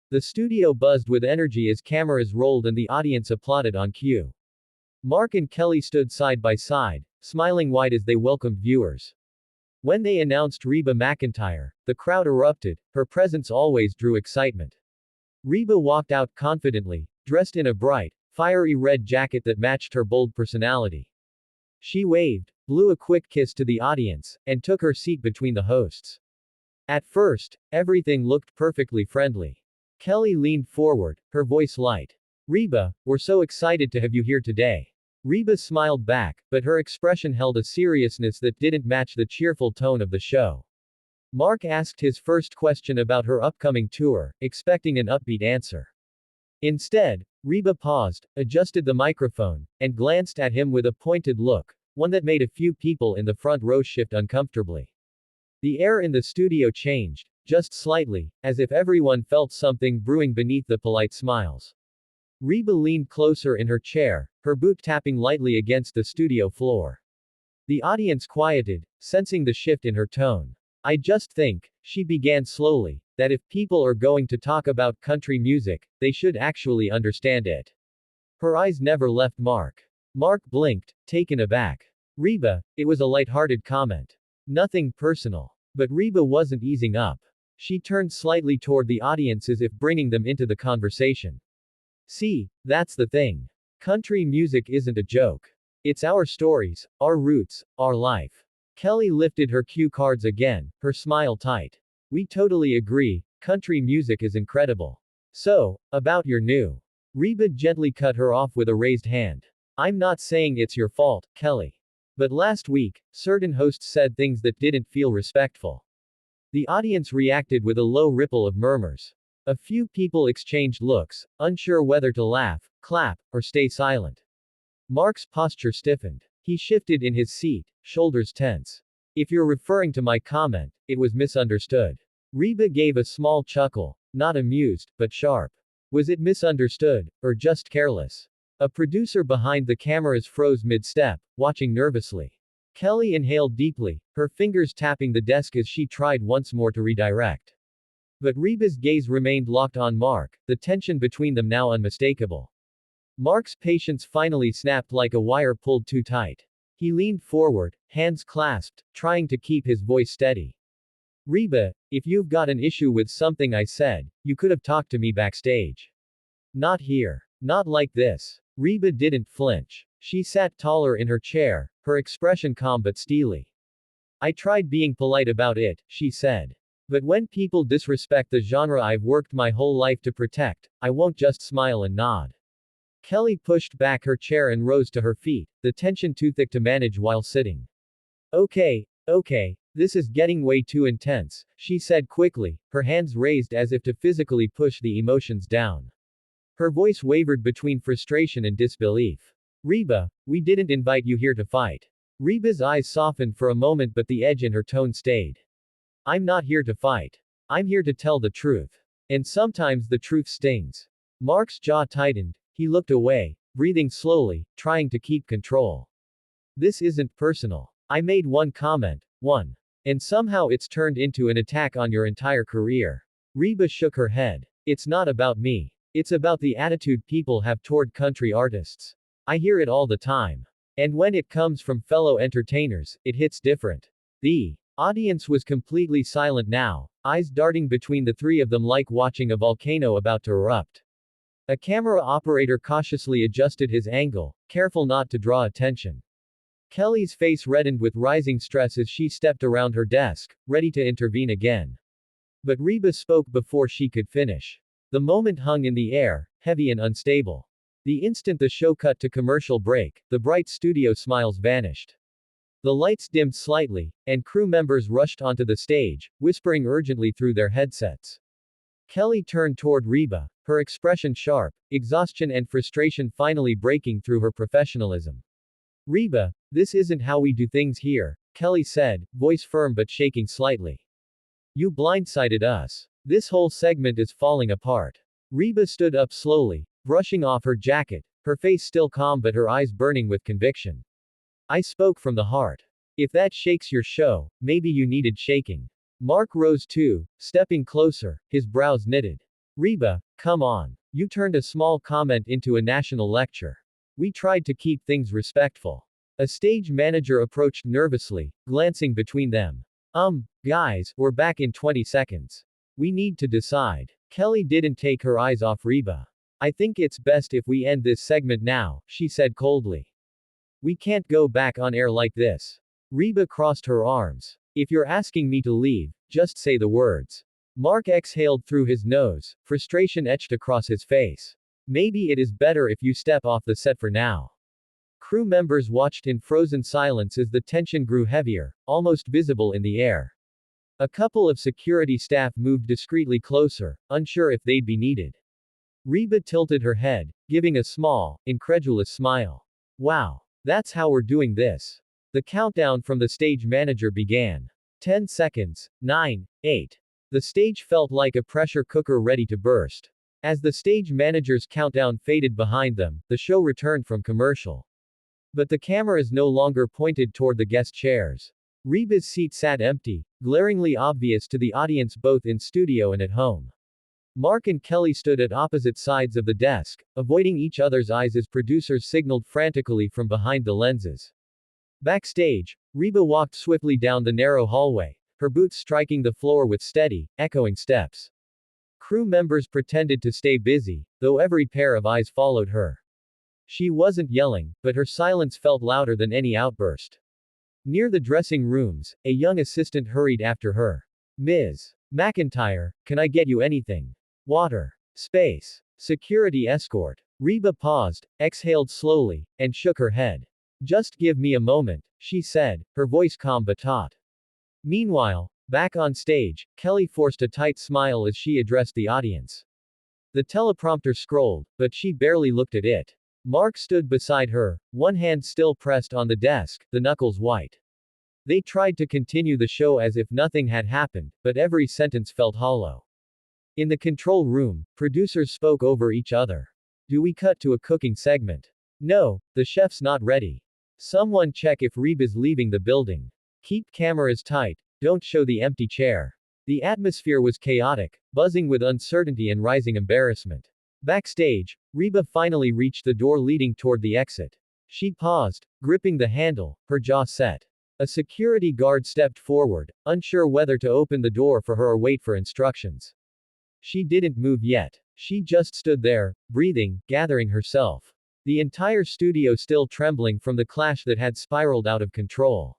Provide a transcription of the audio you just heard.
The studio buzzed with energy as cameras rolled and the audience applauded on cue. Mark and Kelly stood side by side, smiling wide as they welcomed viewers. When they announced Reba McEntire, the crowd erupted. Her presence always drew excitement. Reba walked out confidently, dressed in a bright, fiery red jacket that matched her bold personality. She waved, blew a quick kiss to the audience, and took her seat between the hosts. At first, everything looked perfectly friendly. Kelly leaned forward, her voice light. "Reba, we're so excited to have you here today." Reba smiled back, but her expression held a seriousness that didn't match the cheerful tone of the show. Mark asked his first question about her upcoming tour, expecting an upbeat answer. Instead, Reba paused, adjusted the microphone, and glanced at him with a pointed look, one that made a few people in the front row shift uncomfortably. The air in the studio changed, just slightly, as if everyone felt something brewing beneath the polite smiles. Reba leaned closer in her chair, her boot tapping lightly against the studio floor. The audience quieted, sensing the shift in her tone. "I just think," she began slowly, "that if people are going to talk about country music, they should actually understand it." Her eyes never left Mark. Mark blinked, taken aback. "Reba," it was a light-hearted comment. Nothing personal. But Reba wasn't easing up. She turned slightly toward the audience as if bringing them into the conversation. "See, that's the thing. Country music isn't a joke. It's our stories, our roots, our life." Kelly lifted her cue cards again, her smile tight. "We totally agree, country music is incredible. So, about your new." Reba gently cut her off with a raised hand. "I'm not saying it's your fault, Kelly. But last week, certain hosts said things that didn't feel respectful." The audience reacted with a low ripple of murmurs. A few people exchanged looks, unsure whether to laugh, clap, or stay silent. Mark's posture stiffened. He shifted in his seat, shoulders tense. "If you're referring to my comment, it was misunderstood." Reba gave a small chuckle, not amused, but sharp. Was it misunderstood, or just careless? A producer behind the cameras froze mid-step, watching nervously. Kelly inhaled deeply, her fingers tapping the desk as she tried once more to redirect. But Reba's gaze remained locked on Mark, the tension between them now unmistakable. Mark's patience finally snapped like a wire pulled too tight. He leaned forward, hands clasped, trying to keep his voice steady. "Reba, if you've got an issue with something I said, you could have talked to me backstage. Not here. Not like this." Reba didn't flinch. She sat taller in her chair, her expression calm but steely. "I tried being polite about it," she said. "But when people disrespect the genre I've worked my whole life to protect, I won't just smile and nod." Kelly pushed back her chair and rose to her feet, the tension too thick to manage while sitting. Okay, this is getting way too intense," she said quickly, her hands raised as if to physically push the emotions down. Her voice wavered between frustration and disbelief. "Reba, we didn't invite you here to fight." Reba's eyes softened for a moment but the edge in her tone stayed. "I'm not here to fight. I'm here to tell the truth. And sometimes the truth stings." Mark's jaw tightened. He looked away, breathing slowly, trying to keep control. "This isn't personal. I made one comment. One. And somehow it's turned into an attack on your entire career." Reba shook her head. "It's not about me. It's about the attitude people have toward country artists. I hear it all the time. And when it comes from fellow entertainers, it hits different." The audience was completely silent now, eyes darting between the three of them like watching a volcano about to erupt. A camera operator cautiously adjusted his angle, careful not to draw attention. Kelly's face reddened with rising stress as she stepped around her desk, ready to intervene again. But Reba spoke before she could finish. The moment hung in the air, heavy and unstable. The instant the show cut to commercial break, the bright studio smiles vanished. The lights dimmed slightly, and crew members rushed onto the stage, whispering urgently through their headsets. Kelly turned toward Reba, her expression sharp, exhaustion and frustration finally breaking through her professionalism. "Reba, this isn't how we do things here," Kelly said, voice firm but shaking slightly. "You blindsided us. This whole segment is falling apart." Reba stood up slowly, brushing off her jacket, her face still calm but her eyes burning with conviction. "I spoke from the heart. If that shakes your show, maybe you needed shaking." Mark rose too, stepping closer, his brows knitted. Reba, come on. You turned a small comment into a national lecture. We tried to keep things respectful. A stage manager approached nervously, glancing between them. Guys, we're back in 20 seconds. We need to decide. Kelly didn't take her eyes off Reba. I think it's best if we end this segment now, she said coldly. We can't go back on air like this. Reba crossed her arms. If you're asking me to leave, just say the words. Mark exhaled through his nose, frustration etched across his face. Maybe it is better if you step off the set for now. Crew members watched in frozen silence as the tension grew heavier, almost visible in the air. A couple of security staff moved discreetly closer, unsure if they'd be needed. Reba tilted her head, giving a small, incredulous smile. Wow. That's how we're doing this. The countdown from the stage manager began. 10 seconds. 9, 8. The stage felt like a pressure cooker ready to burst. As the stage manager's countdown faded behind them, the show returned from commercial. But the cameras no longer pointed toward the guest chairs. Reba's seat sat empty, glaringly obvious to the audience both in studio and at home. Mark and Kelly stood at opposite sides of the desk, avoiding each other's eyes as producers signaled frantically from behind the lenses. Backstage, Reba walked swiftly down the narrow hallway, her boots striking the floor with steady, echoing steps. Crew members pretended to stay busy, though every pair of eyes followed her. She wasn't yelling, but her silence felt louder than any outburst. Near the dressing rooms, a young assistant hurried after her. Ms. McEntire, can I get you anything? Water. Space. Security escort. Reba paused, exhaled slowly, and shook her head. Just give me a moment, she said, her voice calm but taut. Meanwhile, back on stage, Kelly forced a tight smile as she addressed the audience. The teleprompter scrolled, but she barely looked at it. Mark stood beside her, one hand still pressed on the desk, the knuckles white. They tried to continue the show as if nothing had happened, but every sentence felt hollow. In the control room, producers spoke over each other. Do we cut to a cooking segment? No, the chef's not ready. Someone check if Reba's leaving the building. Keep cameras tight, don't show the empty chair. The atmosphere was chaotic, buzzing with uncertainty and rising embarrassment. Backstage, Reba finally reached the door leading toward the exit. She paused, gripping the handle, her jaw set. A security guard stepped forward, unsure whether to open the door for her or wait for instructions. She didn't move yet. She just stood there, breathing, gathering herself. The entire studio still trembling from the clash that had spiraled out of control.